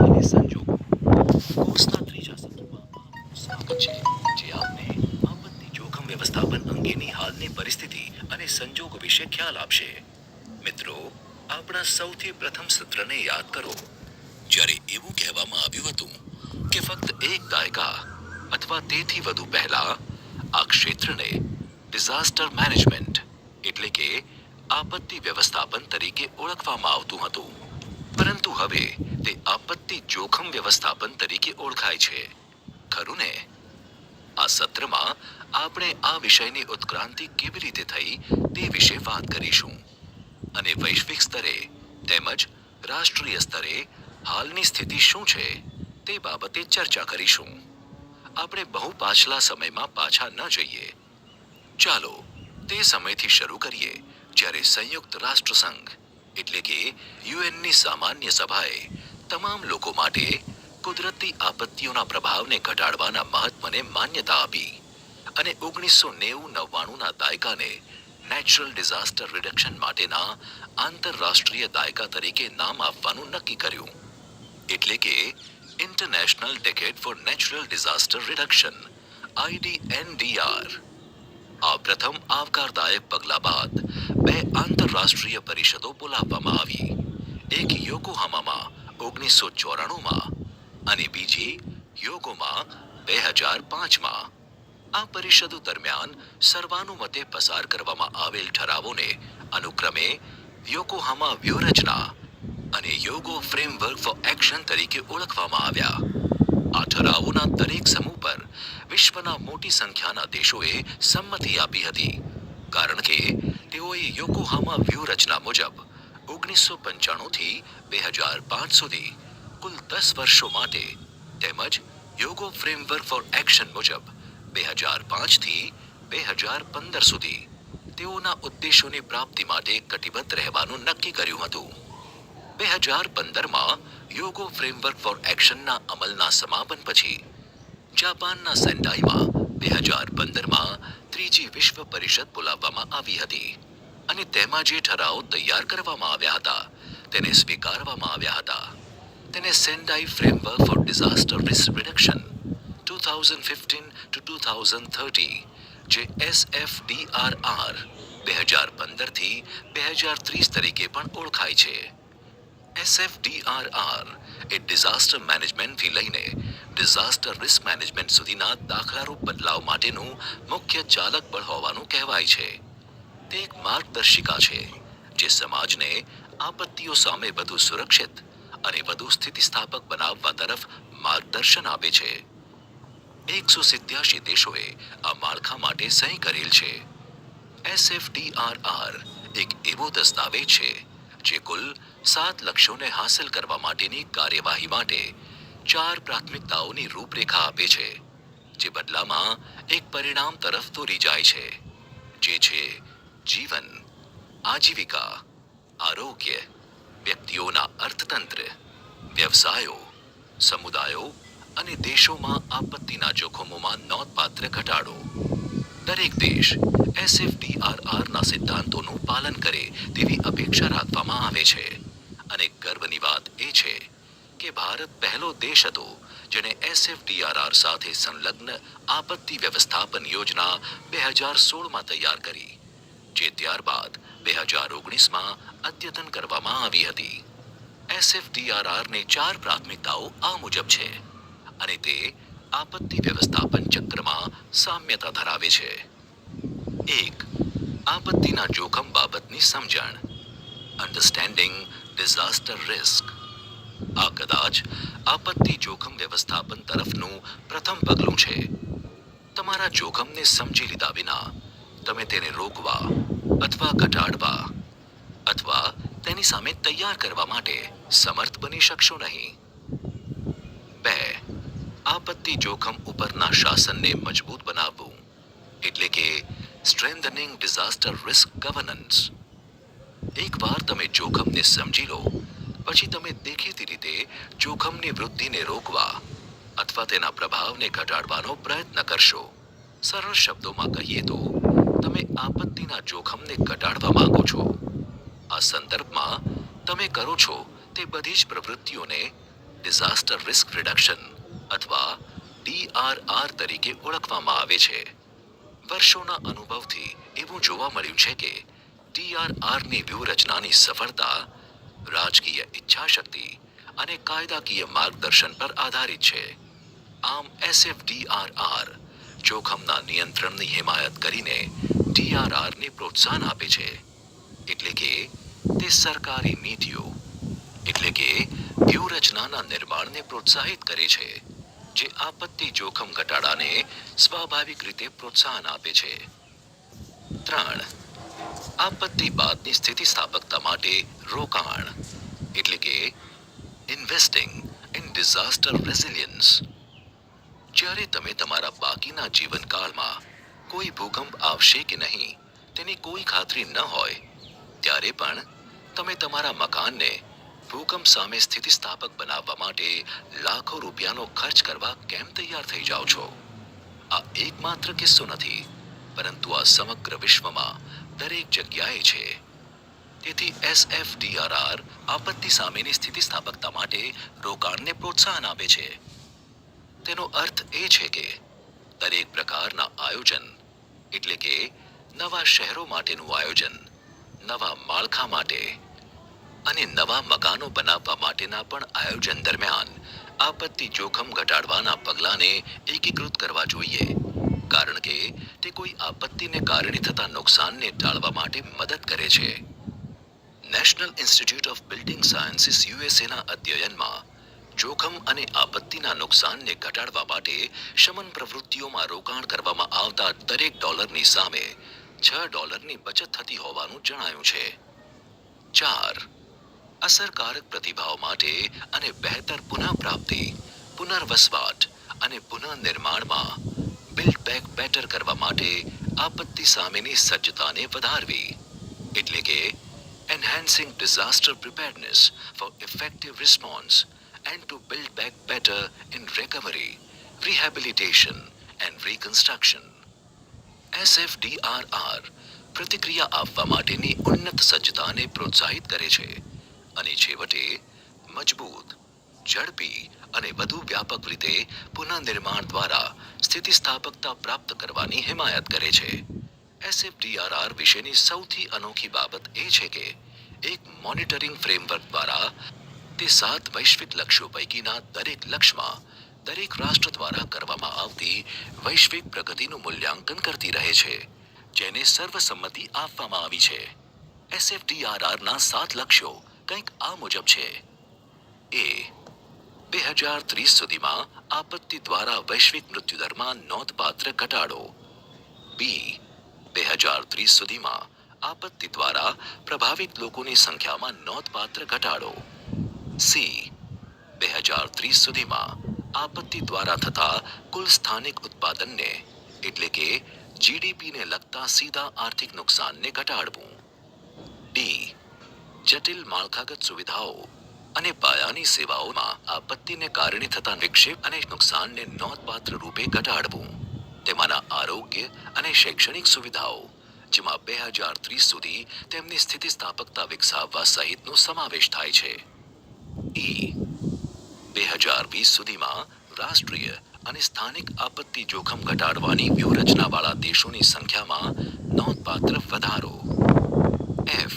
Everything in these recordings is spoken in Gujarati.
અને સંજોગો કોર્સના ત્રીજા સત્રમાં આપનું સ્વાગત છે, જે આપને આપત્તિ જોખમ વ્યવસ્થાપન અંગેની હાલની પરિસ્થિતિ અને સંજોગો વિશે ખ્યાલ આપશે. મિત્રો, આપણા સૌથી પ્રથમ સત્રને યાદ કરો, જ્યારે એવું કહેવામાં આવ્યું હતું કે ફક્ત એક દાયકા અથવા તેથી વધુ પહેલા આ ક્ષેત્રને ડિઝાસ્ટર મેનેજમેન્ટ એટલે કે આપત્તિ વ્યવસ્થાપન તરીકે ઓળખવામાં આવતું હતું, પરંતુ હવે તે આપત્તિ જોખમ વ્યવસ્થાપન તરીકે ઓળખાય છે. ખરું ને? આ સત્રમાં આપણે આ વિષયની ઉત્ક્રાંતિ કેવી રીતે થઈ તે વિશે વાત કરીશું અને વૈશ્વિક સ્તરે તેમજ રાષ્ટ્રીય સ્તરે હાલની સ્થિતિ શું છે તે બાબતે ચર્ચા કરીશું. આપણે બહુ પાછલા સમયમાં પાછા ન જઈએ. ચાલો તે સમયથી શરૂ કરીએ જ્યારે સંયુક્ત રાષ્ટ્ર સંઘ એટલે કે યુએનની સામાન્ય સભાએ તમામ લોકો માટે કુદરતી આપત્તિઓના પ્રભાવને ઘટાડવાના મહત્વને માન્યતા આપી અને 1990-99ના દાયકાને નેચરલ ડિઝાસ્ટર રિડક્શન માટેના આંતરરાષ્ટ્રીય દાયકા તરીકે નામ આપવાનું નક્કી કર્યું, એટલે કે international decade for natural disaster reduction IDNDR. આ પ્રથમ આવકારદાયક પગલા બાદ બે આંતરરાષ્ટ્રીય પરિષદો બોલાવવામાં આવી, એક યોકોહામામાં 1994માં અને બીજી યોગોમાં 2005માં. આ પરિષદો દરમિયાન સર્વાનુમતે પસાર કરવામાં આવેલ ઠરાવોને અનુક્રમે યોકોહામા વ્યૂહરચના અને યોગો ફ્રેમવર્ક ફોર એક્શન તરીકે ઓળખવામાં આવ્યા. આ ઠરાવોના દરેક સમૂહ પર વિશ્વના મોટી સંખ્યાના દેશોએ સંમતિ આપી હતી, કારણ કે તેઓએ યોકોહામા વ્યૂહરચના મુજબ 1995થી 2005 સુધી કુલ 10 વર્ષો માટે તેમજ યોગો ફ્રેમવર્ક ફોર એક્શન મુજબ 2005થી 2015 સુધી તેઓના ઉદ્દેશોની પ્રાપ્તિ માટે કટિબદ્ધ રહેવાનું નક્કી કર્યું હતું. 2015માં યોગો ફ્રેમવર્ક ફોર એક્શનના અમલના સમાપન પછી જાપાનના સેન્ડાઈમાં 2015માં ત્રીજી વિશ્વ પરિષદ બોલાવવામાં આવી હતી અને તેમાં જે ઠરાવો તૈયાર કરવામાં આવ્યા હતા તેને સ્વીકારવામાં આવ્યા હતા. તેને Sendai framework for disaster risk reduction 2015-2030 જે SFDRR 2015થી 2030 તરીકે પણ ઓળખાય છે. SFDRR એ ડિઝાસ્ટર મેનેજમેન્ટથી લઈને ડિઝાસ્ટર રિસ્ક મેનેજમેન્ટ સુધીના દાખલારૂપ બદલાવ માટેનું મુખ્ય ચાલક બળ હોવાનું કહેવાય છે. તે એક માર્ગદર્શિકા છે જે સમાજને આપત્તિઓ સામે વધુ સુરક્ષિત અને વધુ સ્થિતિસ્થાપક બનાવવા તરફ માર્ગદર્શન આપે છે. 187 દેશોએ આ માળખા માટે સહી કરેલ છે. SFDRR એક એવો દસ્તાવેજ છે જે કુલ 7 લક્ષ્યોને હાંસલ કરવા માટેની કાર્યવાહી માટે 4 પ્રાથમિકતાઓની રૂપરેખા આપે છે, જે બદલામાં એક પરિણામ તરફ દોરી જાય છે, જે છે જીવન, આજીવિકા, આરોગ્ય, વ્યક્તિઓના અર્થતંત્ર, વ્યવસાયો, સમુદાયો અને દેશોમાં આપત્તિના જોખમોમાં નોંધપાત્ર ઘટાડો. દરેક દેશ SFDRRના સિદ્ધાંતોનું પાલન કરે તેવી અપેક્ષા રાખવામાં આવે છે અને ગર્વની વાત એ છે કે ભારત પહેલો દેશ હતો જેણે SFDRR સાથે સંલગ્ન આપત્તિ વ્યવસ્થાપન યોજના 2016માં તૈયાર કરી, જે ત્યારબાદ 2019માં અદ્યતન કરવામાં આવી હતી. SFDRRની 4 પ્રાથમિકતાઓ આ મુજબ છે અને તે આપત્તિ વ્યવસ્થાપન ચક્રમાં સામ્યતા ધરાવે છે. 1. આપત્તિના જોખમ બાબતની સમજણ, અન્ડરસ્ટેન્ડિંગ ડિઝાસ્ટર રિસ્ક. આ કદાચ આપત્તિ જોખમ વ્યવસ્થાપન તરફનું પ્રથમ પગલું છે. તમારા જોખમને સમજી લીધા વિના તમે તેને રોકવા અથવા ઘટાડવા અથવા તેની સામે તૈયાર કરવા માટે સમર્થ બની શકશો નહીં. 2. આપત્તિ જોખમ ઉપરના શાસનને મજબૂત બનાવવું, એટલે કે સ્ટ્રેન્થનિંગ ડિઝાસ્ટર રિસ્ક ગવર્નન્સ. એકવાર તમે જોખમને સમજી લો પછી તમે દેખીતી રીતે જોખમની વૃદ્ધિને રોકવા અથવા તેના પ્રભાવને ઘટાડવાનો પ્રયત્ન કરશો. સરળ શબ્દોમાં કહીએ તો તમે આપત્તિના જોખમને ઘટાડવા માંગો છો. આ સંદર્ભમાં તમે કરો છો તે બધી જ પ્રવૃત્તિઓને ડિઝાસ્ટર રિસ્ક રિડક્શન અથવા DRR તરીકે ઓળખવામાં આવે છે. વર્ષોના અનુભવથી એવું જોવા મળ્યું છે કે DRRની વ્યૂહરચનાની સફળતા રાજકીય ઈચ્છાશક્તિ અને કાયદાકીય માર્ગદર્શન પર આધારિત છે. આમ SFDRR જોખમના નિયંત્રણની હિમાયત કરીને DRRને પ્રોત્સાહન આપે છે. એટલે કે તે સરકારી નીતિઓ એટલે કે વ્યૂહરચનાના નિર્માણને પ્રોત્સાહિત કરે છે, જે આપત્તિ જોખમ ઘટાડાને સ્વાભાવિક રીતે પ્રોત્સાહન આપે છે. 3. આપત્તિ બાદની સ્થિતિસ્થાપકતા માટે રોકાણ એટલે કે ઇન્વેસ્ટિંગ ઇન ડિઝાસ્ટર રેઝિલિયન્સ. જ્યારે તમે તમારા બાકીના જીવનકાળમાં કોઈ ભૂકંપ આવશે કે નહીં તેની કોઈ ખાતરી ન હોય, ત્યારે પણ તમે તમારા મકાનને ભૂકંપ સામે સ્થિતિસ્થાપક બનાવવા માટે લાખો રૂપિયાનો ખર્ચ કરવા કેમ તૈયાર થઈ જાઓ છો? આ એકમાત્ર કિસ્સો નથી, પરંતુ આ સમગ્ર વિશ્વમાં દરેક જગ્યાએ છે. તેથી SFDRR આપત્તિ સામેની સ્થિતિસ્થાપકતા માટે રોકાણને પ્રોત્સાહન આપે છે. તેનો અર્થ એ છે કે દરેક પ્રકારના આયોજન એટલે કે નવા શહેરો માટેનું આયોજન, નવા માળખા માટે અને નવા મકાનો બનાવવા માટેના પણ આયોજન દરમિયાન આપત્તિ જોખમ ઘટાડવાના પગલાંને એકીકૃત કરવા જોઈએ, કારણ કે તે કોઈ આપત્તિને કારણે થતા નુકસાનને ટાળવા માટે મદદ કરે છે. National institute of building sciences USAના અધ્યયનમાં જોખમ અને આપત્તિના નુકસાનને ઘટાડવા માટે શમન પ્રવૃત્તિઓમાં રોકાણ કરવામાં આવતા દરેક ડોલરની સામે $6ની બચત થતી હોવાનું જણાયું છે. 4. અસરકારક પ્રતિભાવ માટે અને બહેતર પુનઃપ્રાપ્તિ, પુનર્વસવાટ અને પુનઃનિર્માણમાં બિલ્ડ બેક બેટર કરવા માટે આપત્તિ સામેની સજ્જતાને વધારવી એટલે કે enhancing disaster preparedness for effective response and to build back better in recovery, rehabilitation and reconstruction. SFDRR પ્રતિક્રિયા આપવા માટેની ઉન્નત સજ્જતાને પ્રોત્સાહિત કરે છે અને છેવટે મજબૂત, ઝડપી અને વધુ વ્યાપક રીતે પુનઃનિર્માણ દ્વારા સ્થિતિસ્થાપકતા પ્રાપ્ત કરવાની હિમાયત કરે છે. SFDRR વિશેની સૌથી અનોખી બાબત એ છે કે એક મોનિટરિંગ ફ્રેમવર્ક દ્વારા તે 7 વૈશ્વિક લક્ષ્યો પૈકીના દરેક લક્ષ્યમાં દરેક રાષ્ટ્ર દ્વારા કરવામાં આવતી વૈશ્વિક પ્રગતિનું મૂલ્યાંકન કરતી રહે છે, જેને સર્વસંમતિ આપવામાં આવી છે. SFDRRના 7 લક્ષ્યો કંઈક આ મુજબ છે. A. 2030 સુધીમાં આપત્તિ દ્વારા વૈશ્વિક મૃત્યુદરમાં નોંધપાત્ર ઘટાડો. B. 2030 સુધીમાં આપત્તિ દ્વારા પ્રભાવિત લોકોની સંખ્યામાં નોંધપાત્ર ઘટાડો. C. 2030 સુધીમાં આપત્તિ દ્વારા થતા કુલ સ્થાનિક ઉત્પાદનને એટલે કે GDPને લગતા સીધા આર્થિક નુકસાનને ઘટાડવું. D. જટિલ માળખાગત સુવિધાઓ અને પાયાની સેવાઓમાં આપત્તિને કારણે થતા વિક્ષેપ અને નુકસાનને નોંધપાત્ર રૂપે ઘટાડવું. તેમાંના આરોગ્ય અને શૈક્ષણિક સુવિધાઓ, જેમાં 2030 સુધી તેમની સ્થિતિસ્થાપકતા વિકસાવવા સહિતનો સમાવેશ થાય છે. E. 2020 સુધીમાં રાષ્ટ્રીય અને સ્થાનિક આપત્તિ જોખમ ઘટાડવાની વ્યૂહરચનાવાળા દેશોની સંખ્યામાં નોંધપાત્ર વધારો. F.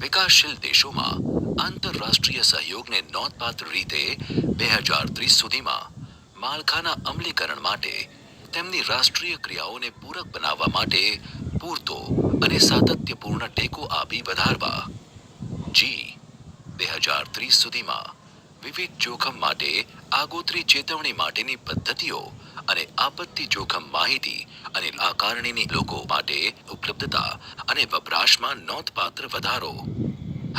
વિકાસશીલ દેશોમાં આંતરરાષ્ટ્રીય સહયોગને નોંધપાત્ર રીતે 2030 સુધીમાં માળખાના અમલીકરણ માટે તેમની રાષ્ટ્રીય ક્રિયાઓને પૂરક બનાવવા માટે પૂરતો અને સાતત્યપૂર્ણ ટેકો આપી વધારવા. G. 2030 સુધીમાં વિવિધ જોખમ માટે આગોતરી ચેતવણી માટેની પદ્ધતિઓ અને આપત્તિ જોખમ માહિતી અને આકારણીની લોકો માટે ઉપલબ્ધતા અને વપરાશમાં નોંધપાત્ર વધારો.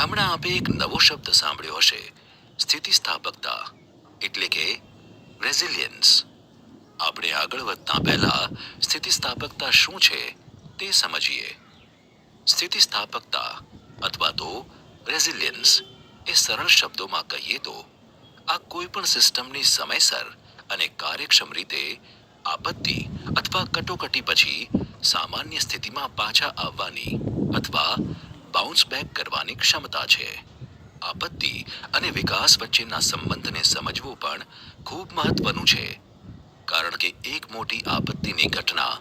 હમણાં આપે એક નવો શબ્દ સાંભળ્યો હશે, સ્થિતિસ્થાપકતા એટલે કે રેઝિલિયન્સ. આપણે આગળ વધતા પહેલા સ્થિતિસ્થાપકતા શું છે તે સમજીએ. સ્થિતિસ્થાપકતા અથવા તો રેઝિલિયન્સ એ સરળ શબ્દોમાં કહીએ તો આ કોઈ પણ સિસ્ટમની સમયસર અને કાર્યક્ષમ રીતે આપત્તિ અથવા કટોકટી પછી સામાન્ય સ્થિતિમાં પાછા આવવાની અથવા બાઉન્સ બેક કરવાની ક્ષમતા છે. આપત્તિ અને વિકાસ વચ્ચેના સંબંધને સમજવું પણ ખૂબ મહત્વનું છે, કારણ કે એક મોટી આપત્તિની ઘટના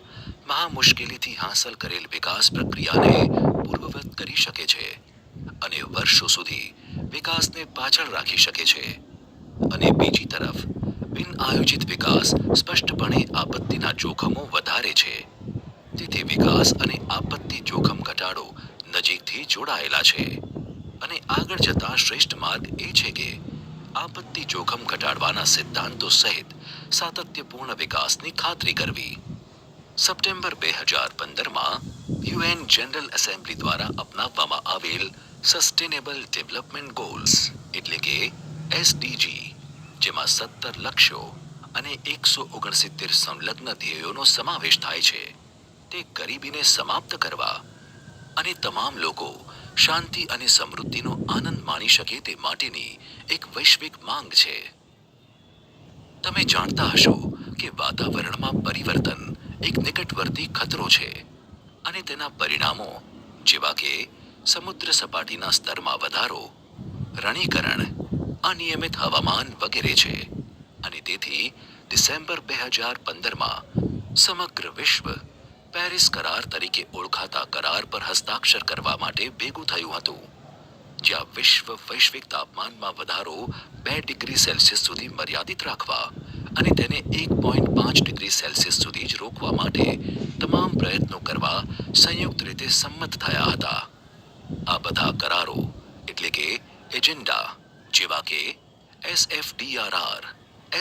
મહા મુશ્કેલીથી હાંસલ કરેલ વિકાસ પ્રક્રિયાને પૂર્વવત કરી શકે છે અને વર્ષો સુધી વિકાસને પાછળ રાખી શકે છે. અને બીજી તરફ બિન આયોજિત વિકાસ સ્પષ્ટપણે આપત્તિના જોખમો વધારે છે. તેથી વિકાસ અને આપત્તિ જોખમ ઘટાડો નજીકથી જોડાયેલા છે અને આગળ જતા શ્રેષ્ઠ માર્ગ એ છે કે આપત્તિ જોખમ ઘટાડવાના સિદ્ધાંતો સહિત સાતત્યપૂર્ણ વિકાસની ખાતરી કરવી. સપ્ટેમ્બર 2015માં યુએન જનરલ એસેમ્બલી દ્વારા અપનાવવામાં આવેલ સસ્ટેનેબલ ડેવલપમેન્ટ ગોલ્સ એટલે કે એસડીજી, જેમાં 17 લક્ષ્યો અને 169 સંલગ્ન ધ્યેયોનો સમાવેશ થાય છે, તે ગરીબીને સમાપ્ત કરવા અને તમામ લોકો શાંતિ અને સમૃદ્ધિનો આનંદ માણી શકે તે માટેની એક વૈશ્વિક માંગ છે. તમે જાણતા હશો કે વાતાવરણમાં પરિવર્તન એક નિકટવર્તી ખતરો છે અને તેના પરિણામો જેવા કે સમુદ્ર સપાટીના સ્તરમાં વધારો, રણીકરણ, અનિયમિત હવામાન વગેરે છે. અને તેથી ડિસેમ્બર 2015માં સમગ્ર વિશ્વ પેરિસ કરાર તરીકે ઓળખાતા કરાર પર હસ્તાક્ષર કરવા માટે ભેગું થયું હતું, જ્યાં વિશ્વ વૈશ્વિક તાપમાનમાં વધારો 2 ડિગ્રી સેલ્સિયસ સુધી મર્યાદિત રાખવા અને તેને 1.5 ડિગ્રી સેલ્સિયસ સુધી જ રોકવા માટે તમામ પ્રયત્નો કરવા સંયુક્ત રીતે સંમત થયા હતા. આ બધા કરારો એટલે કે એજન્ડા જેવા કે SFDRR,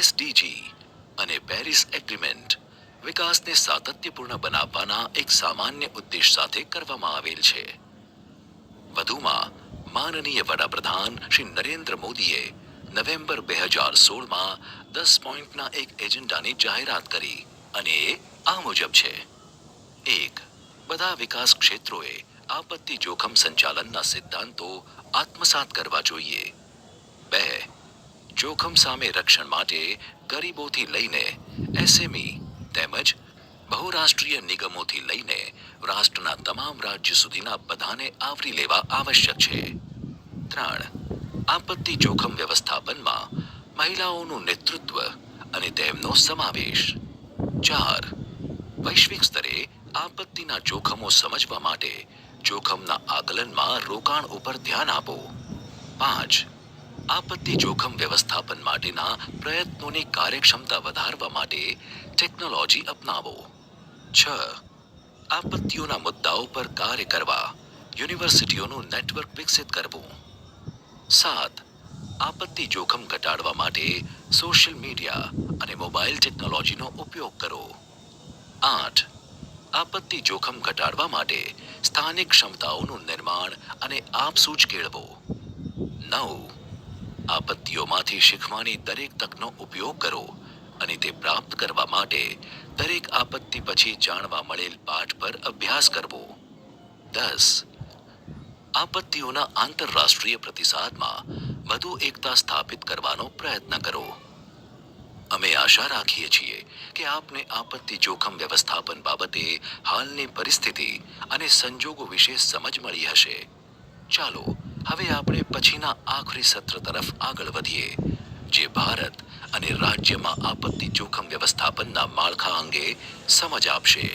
SDG અને પેરિસ એગ્રીમેન્ટ વિકાસને સાતત્યપૂર્ણ બનાવવાના એક સામાન્ય ઉદ્દેશ સાથે કરવામાં આવેલ છે. વધુમાં માનનીય વડાપ્રધાન શ્રી નરેન્દ્ર મોદીએ નવેમ્બર 2016માં 10 પોઈન્ટના એક એજન્ડાની જાહેરાત કરી અને એ આ મુજબ છે. 1. બધા વિકાસ ક્ષેત્રોએ આપત્તિ જોખમ સંચાલનના સિદ્ધાંતો આત્મસાત કરવા જોઈએ. 2. જોખમ સામે રક્ષણ માટે ગરીબોથી લઈને એસએમઈ તેમજ બહુરાષ્ટ્રીય નિગમોથી લઈને રાષ્ટ્રના તમામ રાજ્ય સુધીના બધાને આવરી લેવા આવશ્યક છે. 3. આપત્તિ જોખમ વ્યવસ્થાપનમાં મહિલાઓનું નેતૃત્વ અને તેમનો સમાવેશ. 4. વૈશ્વિક સ્તરે આપત્તિના જોખમો સમજવા માટે જોખમના આકલનમાં રોકાણ ઉપર ધ્યાન આપો. 5. આપત્તિ જોખમ વ્યવસ્થાપન માટેના પ્રયત્નોની કાર્યક્ષમતા વધારવા માટે ટેકનોલોજી અપનાવો. 6. આપત્તિઓના મુદ્દાઓ પર કાર્ય કરવા યુનિવર્સિટીઓનું નેટવર્ક વિકસિત કરવું. 7. આપત્તિ જોખમ ઘટાડવા માટે સોશિયલ મીડિયા અને મોબાઈલ ટેકનોલોજીનો ઉપયોગ કરો. 8. આપત્તિ જોખમ ઘટાડવા માટે સ્થાનિક ક્ષમતાઓનું નિર્માણ અને આપસૂચ કેળવો. 9. આપત્તિઓમાંથી શીખવાની દરેક તકનો ઉપયોગ કરો અને તે પ્રાપ્ત કરવા માટે દરેક આપત્તિ પછી જાણવા મળેલ પાઠ પર અભ્યાસ કરવો. 10. આપત્તિઓના આંતરરાષ્ટ્રીય પ્રતિસાદમાં વધુ એકતા સ્થાપિત કરવાનો પ્રયત્ન કરો. અમે આશા રાખીએ છીએ કે આપને આપત્તિ જોખમ વ્યવસ્થાપન બાબતે હાલની પરિસ્થિતિ અને સંજોગો વિશે સમજ મળી હશે. ચાલો હવે આપણે પછીના આખરી સત્ર તરફ આગળ વધીએ, જે ભારત અને રાજ્યમાં આપત્તિ જોખમ વ્યવસ્થાપનના માળખા અંગે સમજ આપશે.